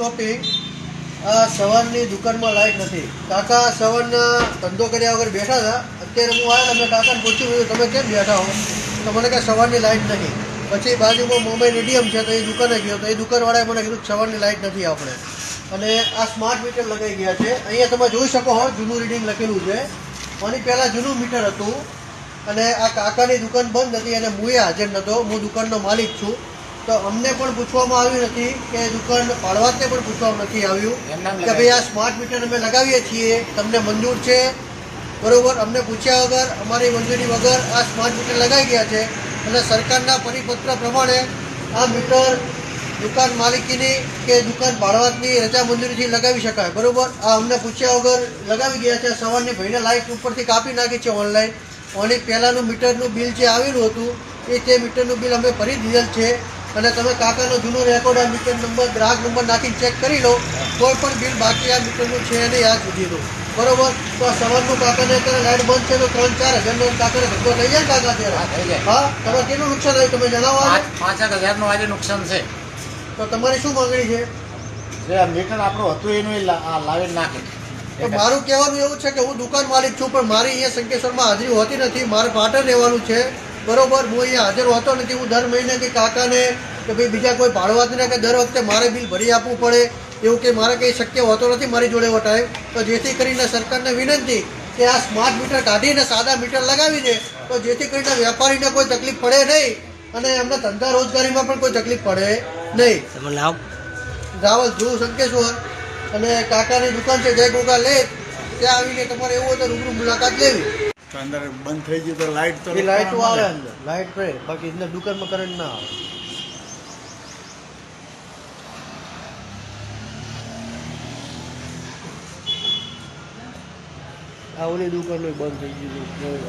Shopping સવારની દુકાનમાં light નથી. કાકા સવારના ધંધો કર્યા વગર બેઠા હતા. અત્યારે હું આવ્યા મેં કાકાને પૂછ્યું તમે કેમ બેઠા હો, તો મને કહે સવારની લાઇટ નથી. પછી બાજુમાં મુંબઈ રેડિયમ છે તો એ દુકાને ગયો તો એ દુકાનવાળાએ મને કીધું સવારની લાઇટ નથી આપણે. અને આ સ્માર્ટ મીટર લગાવી ગયા છે. અહીંયા તમે જોઈ શકો છો જૂનું રીડિંગ લખેલું છે. આની પહેલાં જૂનું મીટર હતું અને આ કાકાની દુકાન બંધ હતી અને હું હાજર નહોતો. હું દુકાનનો માલિક છું. તો અમને પણ પૂછવામાં આવ્યું નથી કે દુકાન પાડવાને પણ પૂછવામાં નથી આવ્યું કે ભાઈ આ સ્માર્ટ મીટર અમે લગાવીએ છીએ, તમને મંજૂર છે? બરોબર, અમને પૂછ્યા વગર અમારી મંજૂરી વગર આ સ્માર્ટ મીટર લગાવી ગયા છે. અને સરકારના પરિપત્ર પ્રમાણે આ મીટર દુકાન માલિકીની કે દુકાન ભાડવાતની રજા મંજૂરીથી લગાવી શકાય. બરોબર, આ અમને પૂછ્યા વગર લગાવી ગયા છે. સવારની ભાઈને લાઇટ ઉપરથી કાપી નાખી છે ઓનલાઈન. અને પહેલાંનું મીટરનું બિલ જે આવેલું હતું તે મીટરનું બિલ અમે ભરી દીધેલ છે. અને તમે કાકાનો જૂનો રેકોર્ડ આ મીટર નંબર ગ્રાહક નંબર નાખીને ચેક કરી લો, કોઈ પણ બિલ બાકી આ મીટરનું છે નહીં આજ સુધીનું. બરોબર, તો આ સવારનું કાકાને અત્યારે લાઇટ બંધ છે તો 3-4 હજારનો કાકાને ધંધો થઈ જાય કાકા અત્યારે? હા, તમે કેટલું નુકસાન આવ્યું તમે જણાવો. 5-7 હજારનું આજે નુકસાન છે. તો તમારી શું માંગણી છે? જે મીટર આપણું હતું એનું લાવી નાખે. તો મારું કહેવાનું એવું છે કે હું દુકાન માલિક છું પણ મારી અહીંયા શંકેશ્વરમાં હાજરી હોતી નથી. મારે પાટણ રહેવાનું છે. બરોબર, હું અહીંયા હાજર હોતો નથી. હું દર મહિને કે કાકાને કે ભાઈ બીજા કોઈ ભાડવાતને કે દર વખતે મારે બિલ ભરી આપવું પડે એવું કે મારે કંઈ શક્ય હોતો નથી મારી જોડે એવો ટાઈમ. તો જેથી કરીને સરકારને વિનંતી કે આ સ્માર્ટ મીટર કાઢીને સાદા મીટર લગાવી દે તો જેથી કરીને વેપારીને કોઈ તકલીફ પડે નહીં અને એમને ધંધા રોજગારીમાં પણ કોઈ તકલીફ પડે નહીં. તમારું નામ? રાવલ ધ્રુવ શંકેશ્વર. અને કાકાની દુકાન છે જય ગોગા લેક. ત્યાં આવીને તમારે એવું હોય તો રૂબરૂ મુલાકાત લેવી. અંદર બંધ થઈ ગયું તો લાઇટ તો લાઇટ આવે અંદર, લાઇટ રહે, બાકી અંદર દુકાનમાં કરંટ ના આવે. આ ઓલી દુકાન બંધ થઈ ગયું.